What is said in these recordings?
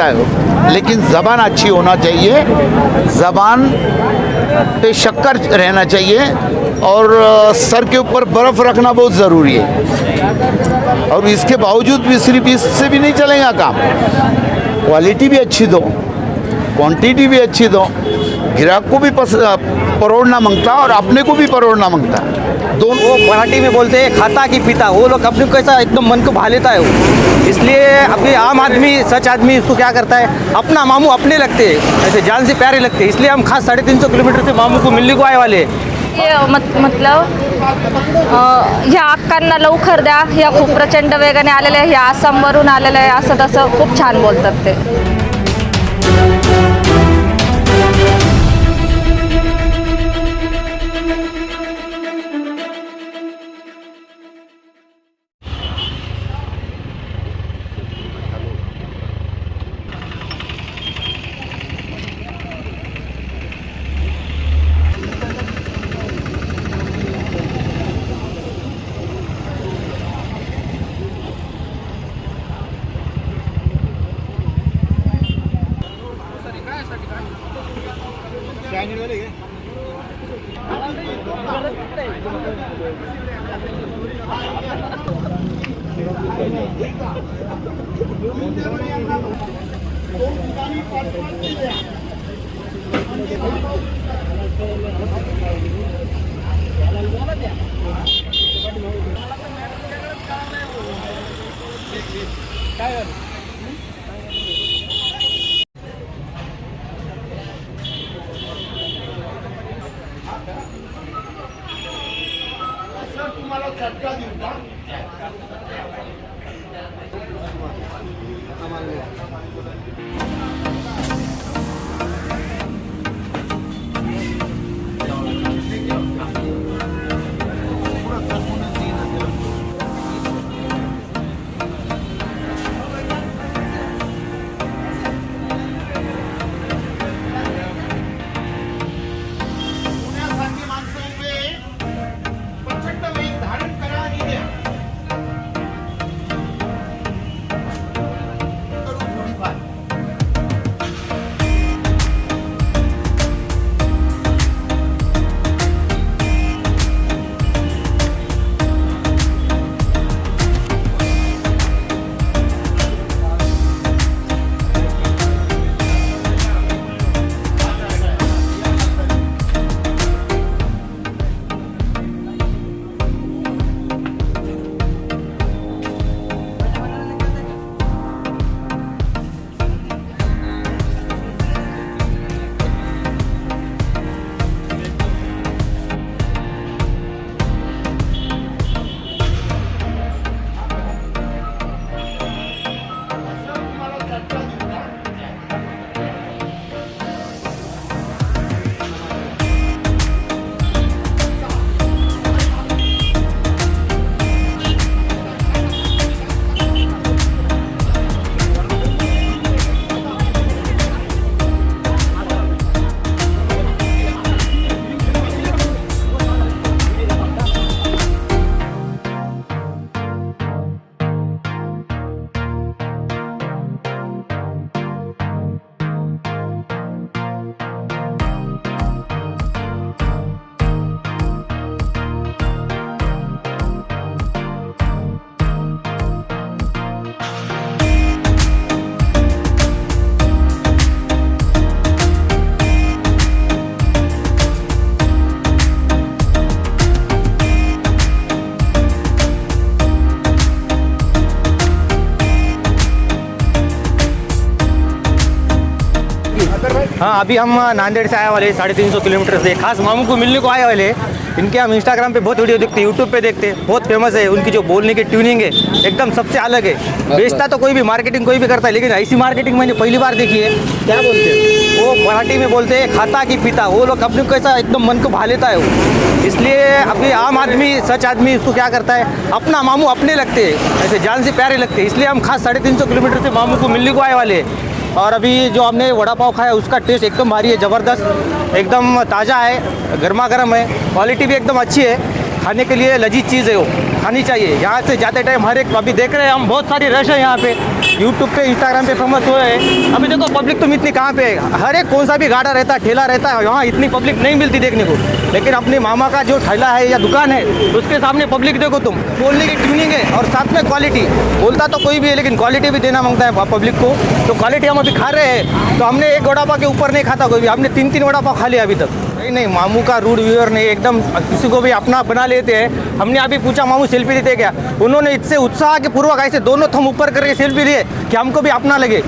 लगता है, लेकिन ज़बान अच्छी होना चाहिए, ज़बान पे शक्कर रहना चाहिए और सर के ऊपर बर्फ़ रखना बहुत ज़रूरी है। और इसके बावजूद भी सिर्फ इससे भी नहीं चलेगा काम, क्वालिटी भी अच्छी दो, क्वांटिटी भी अच्छी दो, ग्राहक को भी परोड़ना मांगता और अपने को भी परोड़ना मांगता। दोनों वो मराठी में बोलते हैं खाता कि पीता, वो लोग अपने को कैसा एकदम मन को भा लेता है वो। इसलिए अभी आम आदमी, सच आदमी उसको क्या करता है, अपना मामू अपने लगते हैं, ऐसे जान से प्यारे लगते हैं। इसलिए हम खास 350 किलोमीटर से मामू को मिलने को आए वाले हैं। मतलब ह्या अक्कांना लवकर द्या, ह्या खूप प्रचंड वेगाने आलेल्या, ह्या आसामवरून आलेल्या आहे, असं तसं खूप छान बोलतात ते। हाँ, अभी हम नांदेड़ से आए वाले 350 किलोमीटर से खास मामू को मिलने को आए वाले। इनके हम इंस्टाग्राम पे बहुत वीडियो देखते हैं, यूट्यूब पे देखते हैं, बहुत फेमस है। उनकी जो बोलने की ट्यूनिंग है एकदम सबसे अलग है। बेचता तो कोई भी, मार्केटिंग कोई भी करता है, लेकिन ऐसी मार्केटिंग मैंने पहली बार देखी है। क्या बोलते हैं वो, मराठी में बोलते हैं खाता कि पीता, वो लोग अपने को कैसा एकदम मन को भा लेता है वो। इसलिए अभी आम आदमी, सच आदमी उसको क्या करता है, अपना मामू अपने लगते हैं, ऐसे जान से प्यारे लगते हैं। इसलिए हम खास 350 किलोमीटर से मामू को मिलने को आए वाले। और अभी जो हमने वड़ा पाव खाया उसका टेस्ट एकदम भारी है, ज़बरदस्त, एकदम ताज़ा है, गर्मा गर्म है, क्वालिटी भी एकदम अच्छी है। खाने के लिए लजीज चीज़ है वो, खानी चाहिए। यहाँ से जाते टाइम हर एक, अभी देख रहे हैं हम बहुत सारी रश है यहाँ पे, यूट्यूब पे इंस्टाग्राम पे फेमस हुए हैं। अभी देखो पब्लिक तुम इतनी कहाँ पे है, हर एक कौन सा भी गाड़ा रहता है, ठेला रहता है, वहाँ इतनी पब्लिक नहीं मिलती देखने को। लेकिन अपने मामा का जो ठेला है या दुकान है उसके सामने पब्लिक देखो तुम, बोलने की ट्यूनिंग है और साथ में क्वालिटी। बोलता तो कोई भी है लेकिन क्वालिटी भी देना मांगता है पब्लिक को, तो क्वालिटी हम अभी खा रहे हैं। तो हमने एक वड़ा पाव के ऊपर नहीं खाता कोई भी, हमने 3 वड़ा पाव खा लिया अभी तक। नहीं, मामू का रूड व्यूअर नहीं, एकदम किसी को भी अपना बना लेते हैं। हमने अभी पूछा मामू सेल्फी लेते क्या, उन्होंने इससे उत्साह के पूर्वक ऐसे दोनों थम ऊपर करके सेल्फी लिए कि हमको भी अपना लगे।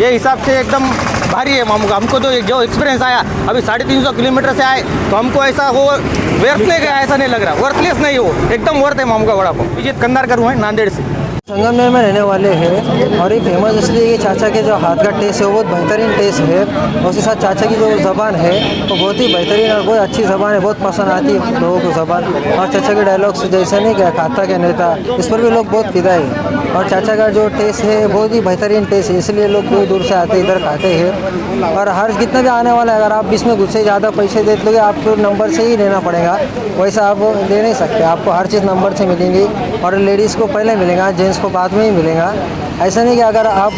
ये हिसाब से एकदम भारी है मामू का। हमको तो जो एक्सपीरियंस आया, अभी 350 किलोमीटर से आए तो हमको ऐसा वो व्यर्थ नहीं गया, ऐसा नहीं लग रहा, वर्थलेस नहीं हो, एकदम वर्थ है मामू का वड़ा पाव। विजित कंदारकर हुआ है नांदेड़ से। संगमनेर में रहने वाले हैं और ये फेमस इसलिए कि चाचा के जो हाथ का टेस्ट है वो बहुत बेहतरीन टेस्ट है। और उसके साथ चाचा की जो ज़बान है वो बहुत ही बेहतरीन और बहुत अच्छी ज़बान है, बहुत पसंद आती है लोगों को ज़बान। और चाचा के डायलॉग्स जैसे नहीं क्या खाता के नेता, इस पर भी लोग बहुत फिदा है। और चाचा का जो टेस्ट है बहुत ही बेहतरीन टेस्ट है, इसलिए लोग दूर दूर से आते इधर खाते हैं। और हर कितना भी आने वाला है, अगर आप इसमें गुस्से ज़्यादा पैसे दे लोगे आपको नंबर से ही लेना पड़ेगा, वैसा आप ले नहीं सकते। आपको हर चीज़ नंबर से मिलेंगी और लेडीज़ को पहले मिलेगा, जेंट्स को बाद में ही मिलेगा। ऐसा नहीं कि अगर आप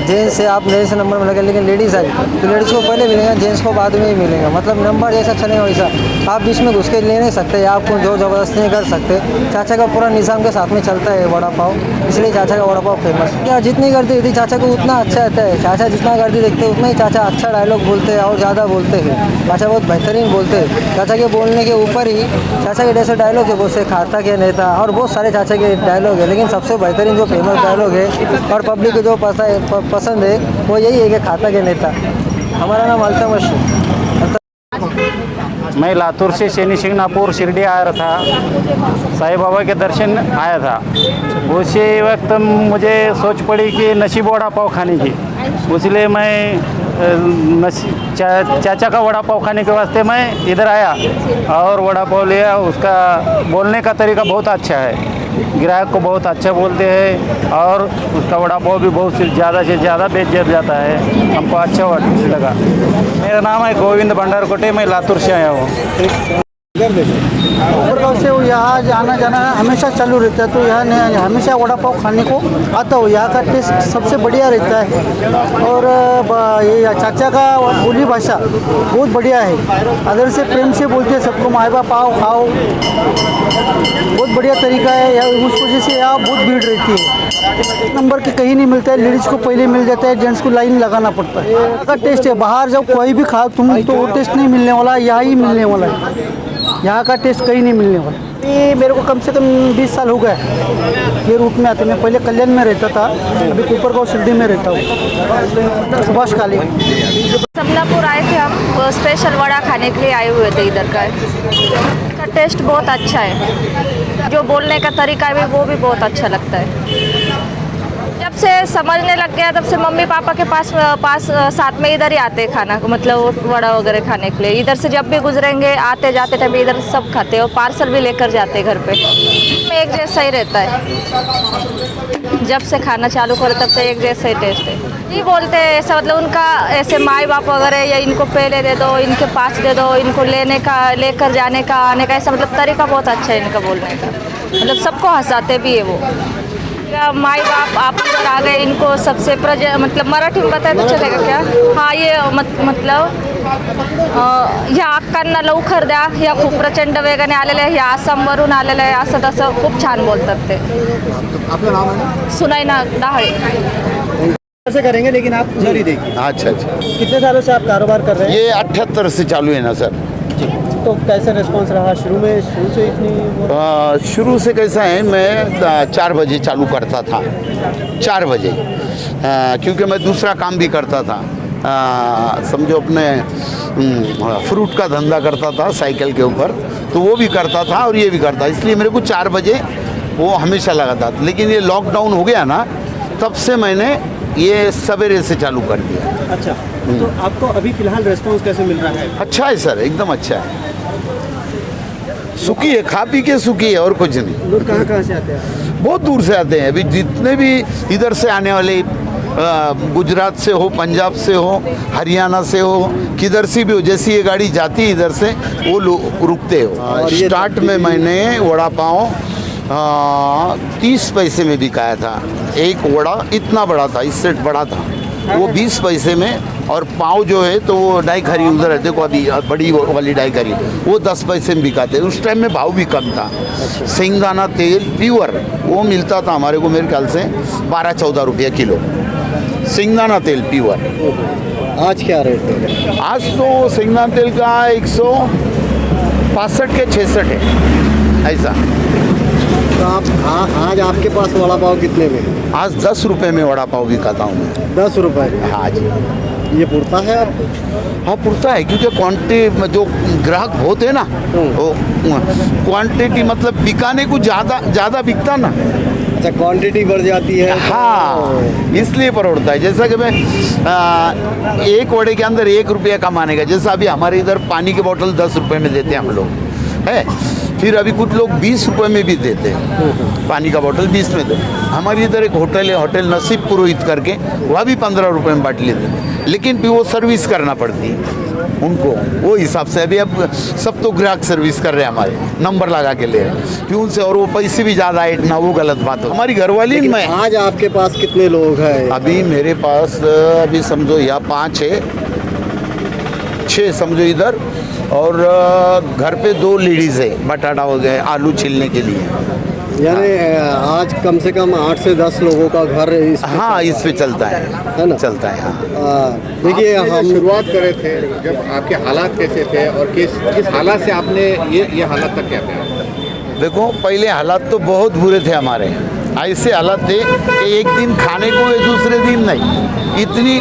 जेंट्स से आप जेंट्स से नंबर मिलेगा लेकिन लेडीज़ आई तो लेडीज़ को पहले मिलेगा, जेंट्स को बाद में ही मिलेगा। मतलब नंबर जैसा चलेगा वैसा आप बीच में घुस के ले नहीं सकते या आपको जोर ज़बरदस्ती नहीं कर सकते। चाचा का पूरा निज़ाम के साथ में चलता है वड़ा पाव, इसलिए चाचा का वड़ा पाव फेमस है। क्या जितनी गर्दी होती चाचा को उतना अच्छा आता है। चाचा जितना गर्दी देखते उतना ही चाचा अच्छा डायलॉग बोलते हैं और ज़्यादा बोलते हैं। चाचा बहुत बेहतरीन बोलते हैं। चाचा के बोलने के ऊपर ही चाचा के जैसे डायलॉग है, बहुत से खाता के नेता और बहुत सारे चाचा के डायलॉग है, लेकिन सबसे बेहतरीन जो फेमस डायलॉग है और पब्लिक को जो पसंद है वो यही है कि खाता के नेता। हमारा नाम अल्तमश है। मैं लातूर से शनि शिंगणापुर शिरडी आया था, साईं बाबा के दर्शन आया था। उसी वक्त मुझे सोच पड़ी कि नसीब वड़ा पाव खाने की, इसलिए मैं चाचा का वड़ा पाव खाने के वास्ते मैं इधर आया और वड़ा पाव लिया। उसका बोलने का तरीका बहुत अच्छा है, ग्राहक को बहुत अच्छा बोलते हैं और उसका वड़ा पाव भी बहुत ज़्यादा से ज़्यादा बेच जाता है। हमको अच्छा लगा। मेरा नाम है गोविंद भंडारकोटे, मैं लातूर से आया हूँ। ऊपरगांव से यहाँ आना जाना हमेशा चालू रहता है, तो यहाँ हमेशा वड़ा पाव खाने को आता हूँ। यहाँ का टेस्ट सबसे बढ़िया रहता है और ये चाचा का बोली भाषा बहुत बढ़िया है। अदर से प्रेम से बोलते हैं सबको, माए बाप पाव खाओ, बहुत बढ़िया तरीका है। उस वजह से यहाँ बहुत भीड़ रहती है। नंबर के कहीं नहीं मिलता है, लेडीज़ को पहले मिल जाता है, जेंट्स को लाइन लगाना पड़ता है। यहाँ का टेस्ट है, बाहर जब कोई भी खाओ तुम तो वो टेस्ट नहीं मिलने वाला, यहाँ ही मिलने वाला है। यहाँ का टेस्ट कहीं नहीं मिलने वाला। ये मेरे को कम से कम 20 साल हो गए ये रूट में आते। मैं पहले कल्याण में रहता था, अभी ऊपरगांव शिरडी में रहता हूँ। सुभाष काली समनापुर आए थे हम, स्पेशल वड़ा खाने के लिए आए हुए थे इधर का। इसका टेस्ट बहुत अच्छा है, जो बोलने का तरीका भी वो भी बहुत अच्छा लगता है। जब से समझने लग गया तब से मम्मी पापा के पास साथ में इधर ही आते खाना, मतलब वड़ा वगैरह खाने के लिए। इधर से जब भी गुजरेंगे आते जाते टाइम इधर सब खाते हैं और पार्सल भी लेकर जाते हैं घर पे। एक जैसा ही रहता है, जब से खाना चालू करो तब से एक जैसा ही टेस्ट है। ये बोलते हैं ऐसा, मतलब उनका ऐसे माई बाप वगैरह या इनको पहले दे दो, इनके पास दे दो, इनको लेने का लेकर जाने का आने का, ऐसा मतलब तरीका बहुत अच्छा है इनका बोलने का। मतलब सबको हंसाते भी है वो। माई बाप आप इधर आ गए, इनको सबसे मतलब मराठी में बताए तो चलेगा क्या? हाँ, ये मतलब ह्या अक्कांना लवकर द्या, ह्या खूप प्रचंड वेगाने आलेल्या, ह्या आसामवरून आलेल्या आहे, असं तसं खूप छान बोलतात ते। आपलं नाम है? सुनैना दहाळे। कैसे करेंगे लेकिन आप उधर ही देखिए। अच्छा अच्छा, कितने सालों से आप कारोबार कर रहे हैं? ये 78 से चालू है ना सर। तो कैसा रिस्पांस रहा शुरू से इतनी? शुरू से कैसा है, मैं 4 बजे चालू करता था, 4 बजे, क्योंकि मैं दूसरा काम भी करता था। समझो अपने फ्रूट का धंधा करता था साइकिल के ऊपर, तो वो भी करता था और ये भी करता, इसलिए मेरे को 4 बजे वो हमेशा लगा था। लेकिन ये लॉकडाउन हो गया ना, तब से मैंने ये सवेरे से चालू कर दिया। अच्छा, तो आपको अभी फिलहाल रिस्पांस कैसे मिल रहा है? अच्छा है सर, एकदम अच्छा है। सुखी है, खा पी के सुखी है और कुछ नहीं। लोग कहाँ से आते हैं? बहुत दूर से आते हैं। अभी जितने भी इधर से आने वाले, गुजरात से हो, पंजाब से हो, हरियाणा से हो, किधर से भी हो, जैसी ये गाड़ी जाती है इधर से वो लोग रुकते हो। स्टार्ट में मैंने वड़ा पाव 30 पैसे में बिकाया था। एक वड़ा इतना बड़ा था, इससे बड़ा था, वो 20 पैसे में। और पाव जो है तो वो डाई खरी उधर है, देखो अभी बड़ी वाली डाई खरी, वो 10 पैसे में बिकाते। उस टाइम में भाव भी कम था। सिंगदाना तेल प्योर वो मिलता था हमारे को, मेरे ख्याल से 12-14 रुपये किलो सिंगदाना तेल प्योर। आज क्या रेट है? आज तो सिंगदाना तेल का 165 के 66 है ऐसा। तो आप आज आपके पास वड़ा पाव कितने में? आज 10 रुपये में वड़ा पाव बिकाता हूँ मैं। 10 रुपये? हाँ जी। ये पुरता है आप? हाँ पुरता है, क्योंकि क्वांटिटी में जो ग्राहक होते हैं ना, वो क्वांटिटी मतलब बिकाने को ज़्यादा बिकता ना। अच्छा, क्वांटिटी बढ़ जाती है। हाँ, इसलिए पर उड़ता है। जैसा कि मैं एक वड़े के अंदर 1 रुपया कमाने का, जैसा अभी हमारे इधर पानी की बोतल 10 रुपये में देते हैं हम लोग, है। फिर अभी कुछ लोग 20 रुपये में भी देते हैं, पानी का बोतल 20 में दे। हमारे इधर एक होटल है, होटल नसीब पुरोहित करके, वह भी 15 रुपये में बांट लेते हैं, लेकिन फिर वो सर्विस करना पड़ती है उनको, वो हिसाब से। अभी अब सब तो ग्राहक सर्विस कर रहे हैं हमारे, नंबर लगा के ले रहे हैं क्यों से, और वो पैसे भी ज़्यादा है ना, वो गलत बात हो। हमारी घरवाली मैं। आज आपके पास कितने लोग हैं? अभी मेरे पास अभी समझो यहाँ 5 है, 6 समझो इधर, और घर पे 2 लेडीज़ है, बटाटा हो गए, आलू छीलने के लिए। यानी आज कम से कम 8 से 10 लोगों का घर इस पे हाँ, इस पे चलता है ना? चलता है, हाँ। देखिए, हम शुरुआत करे थे, जब आपके हालात कैसे थे और किस हालात से आपने ये हालात तक क्या थे? देखो, पहले हालात तो बहुत बुरे थे हमारे। ऐसे हालात थे कि एक दिन खाने को है, दूसरे दिन नहीं, इतनी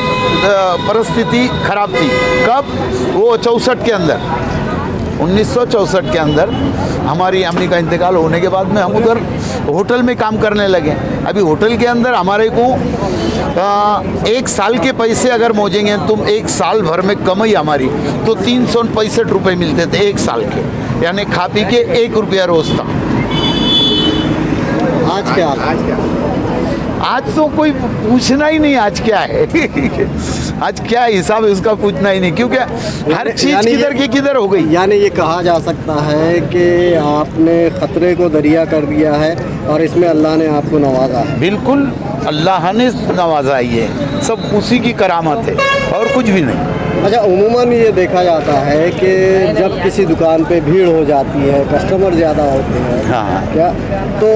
परिस्थिति खराब थी। कब? वो 64 के अंदर, 1964 के अंदर हमारी अम्मी का इंतकाल होने के बाद में हम उधर होटल में काम करने लगे। अभी होटल के अंदर हमारे को 1 साल के पैसे अगर मोजेंगे तुम, 1 साल भर में कमाई हमारी तो 365 रुपये मिलते थे 1 साल के, यानी खा पी के 1 रुपया रोज था। आज क्या? आज तो कोई पूछना ही नहीं आज क्या है आज क्या हिसाब है उसका पूछना ही नहीं, क्योंकि हर चीज किधर की किधर हो गई। यानी ये कहा जा सकता है कि आपने खतरे को दरिया कर दिया है और इसमें अल्लाह ने आपको नवाजा है। बिल्कुल, अल्लाह ने नवाजा, ये सब उसी की करामत है और कुछ भी नहीं। अच्छा, उम्मूमन ये देखा जाता है कि जब किसी दुकान पे भीड़ हो जाती है, कस्टमर ज़्यादा होते हैं, हाँ। क्या तो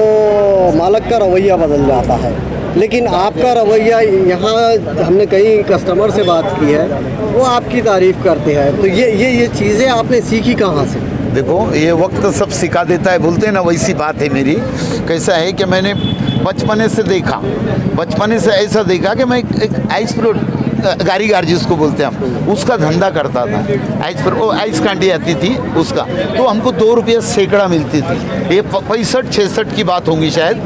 मालिक का रवैया बदल जाता है, लेकिन आपका रवैया, यहाँ हमने कई कस्टमर से बात की है, वो आपकी तारीफ़ करते हैं। तो ये चीज़ें आपने सीखी कहाँ से? देखो, ये वक्त सब सिखा देता है, बोलते हैं ना, वैसी बात है मेरी। कैसा है कि मैंने बचपने से देखा, बचपने से ऐसा देखा कि मैं एक आइस फ्रूट गारीगार जिसको बोलते हैं हम, उसका धंधा करता था। आइस कांटी आती थी उसका, तो हमको 2 रुपये सैकड़ा मिलती थी। ये 65-66 की बात होंगी शायद।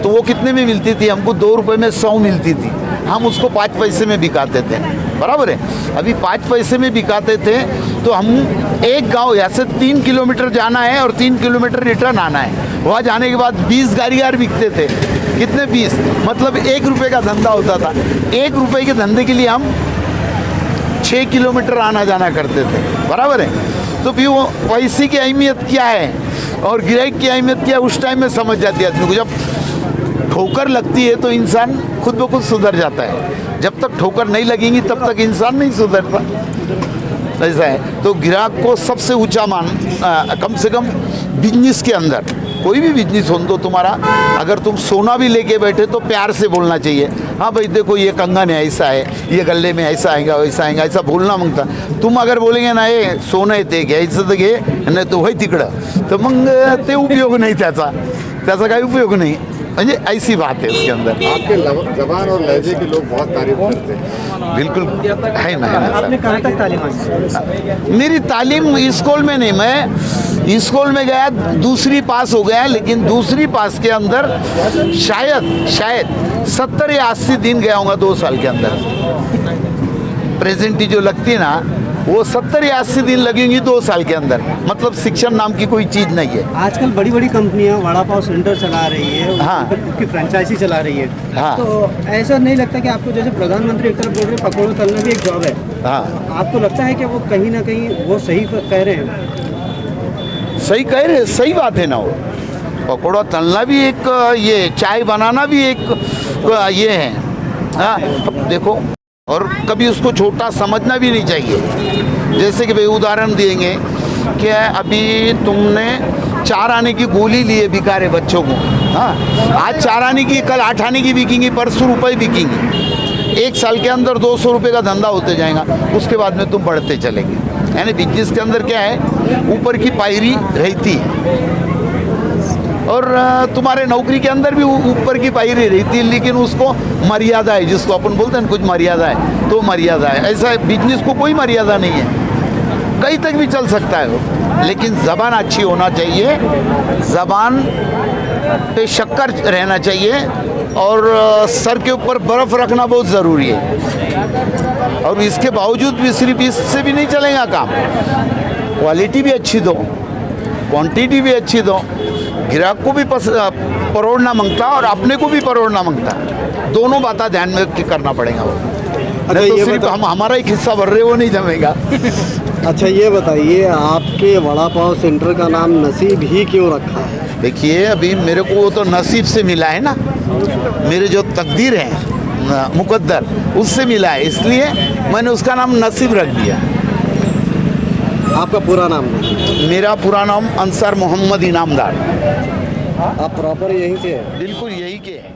तो वो कितने में मिलती थी? हमको 2 रुपये में 100 मिलती थी। हम उसको 5 पैसे में बिकाते थे, बराबर है। अभी 5 पैसे में बिकाते थे, तो हम एक गांव यहाँ से 3 किलोमीटर जाना है और 3 किलोमीटर रिटर्न आना है। वहाँ जाने के बाद 20 गारीगार बिकते थे। कितने? 20, मतलब 1 रुपये का धंधा होता था। 1 रुपये के धंधे के लिए हम 6 किलोमीटर आना जाना करते थे, बराबर है। तो फिर वो पैसे की अहमियत क्या है और गिराइक की अहमियत क्या है, उस टाइम में समझ जाती है आदमी को। जब ठोकर लगती है तो इंसान खुद ब खुद सुधर जाता है, जब तक ठोकर नहीं लगेंगी तब तक इंसान नहीं सुधरता, ऐसा है। तो ग्राहक को सबसे ऊंचा कम से कम बिजनेस के अंदर, कोई भी बिजनेस हो तो तुम्हारा, अगर तुम सोना भी लेके बैठे तो प्यार से बोलना चाहिए। हाँ भाई देखो, ये कंगन है, ऐसा है, ये गले में ऐसा आएगा, वैसा आएगा, ऐसा बोलना मांगता। तुम अगर बोलेंगे ना ये सोनं ते घ्यायचं तर घे, नाही तो होय तिकडं, तर मग ते उपयोग नाही, त्याचा काही उपयोग नहीं। म्हणजे ऐसी बात है उसके अंदर। आपके जबान और लहजे के लोग बहुत तारीफ करते हैं। बिल्कुल है ना। आपने कहाँ तक तालीम हासिल? मेरी तालीम स्कूल में नहीं, मैं स्कूल में गया, दूसरी पास हो गया, लेकिन दूसरी पास के अंदर शायद 70 या 80 दिन गया होगा 2 साल के अंदर। प्रेजेंटी जो लगती है ना, वो 70 या 80 दिन लगेंगी 2 साल के अंदर। मतलब शिक्षण नाम की कोई चीज़ नहीं है। आजकल बड़ी बड़ी कंपनियां वड़ा पाव सेंटर चला रही है, हाँ। उसकी फ्रेंचाइजी चला रही है, हाँ। तो ऐसा नहीं लगता कि आपको, जैसे प्रधानमंत्री एक तरफ बोल रहे हैं पकौड़े तलना भी एक जॉब है, हाँ, आपको लगता है कि वो कहीं ना कहीं वो सही कह रहे हैं? सही कह रहे, सही बात है ना वो। पकौड़ा तलना भी एक ये, चाय बनाना भी एक ये है। हाँ, अब देखो, और कभी उसको छोटा समझना भी नहीं चाहिए। जैसे कि भाई उदाहरण देंगे कि अभी तुमने 4 आने की गोली ली है बिकारे बच्चों को। हाँ, आज 4 आने की, कल 8 आने की बिकेंगी, परसों रुपये बिकेंगी। 1 साल के अंदर 200 रुपये का धंधा होते जाएगा, उसके बाद में तुम बढ़ते चलेंगे। यानी बिजनेस के अंदर क्या है, ऊपर की पायरी रहती है, और तुम्हारे नौकरी के अंदर भी ऊपर की पायरी रहती है, लेकिन उसको मर्यादा है, जिसको अपन बोलते हैं कुछ मर्यादा है, तो मर्यादा है। ऐसा बिजनेस को कोई मर्यादा नहीं है, कहीं तक भी चल सकता है वो, लेकिन ज़बान अच्छी होना चाहिए, ज़बान पे शक्कर रहना चाहिए, और सर के ऊपर बर्फ़ रखना बहुत ज़रूरी है। और इसके बावजूद भी सिर्फ इससे भी नहीं चलेगा काम, क्वालिटी भी अच्छी दो, क्वांटिटी भी अच्छी दो, ग्राहक को भी परोड़ना मांगता और अपने को भी परोड़ना मांगता, दोनों बातें ध्यान में करना पड़ेगा वो। अच्छा, तो ये सिर्फ हम हमारा एक हिस्सा भर रहे वो नहीं जमेगा। अच्छा ये बताइए, आपके वड़ा पाव सेंटर का नाम नसीब ही क्यों रखा है? देखिए, अभी मेरे को वो तो नसीब से मिला है ना, मेरे जो तकदीर है मुकद्दर, उससे मिला है, इसलिए मैंने उसका नाम नसीब रख दिया। आपका पूरा नाम? मेरा पूरा नाम अंसार मोहम्मद इनामदार। आप प्रॉपर यहीं से हैं? बिल्कुल यही के हैं।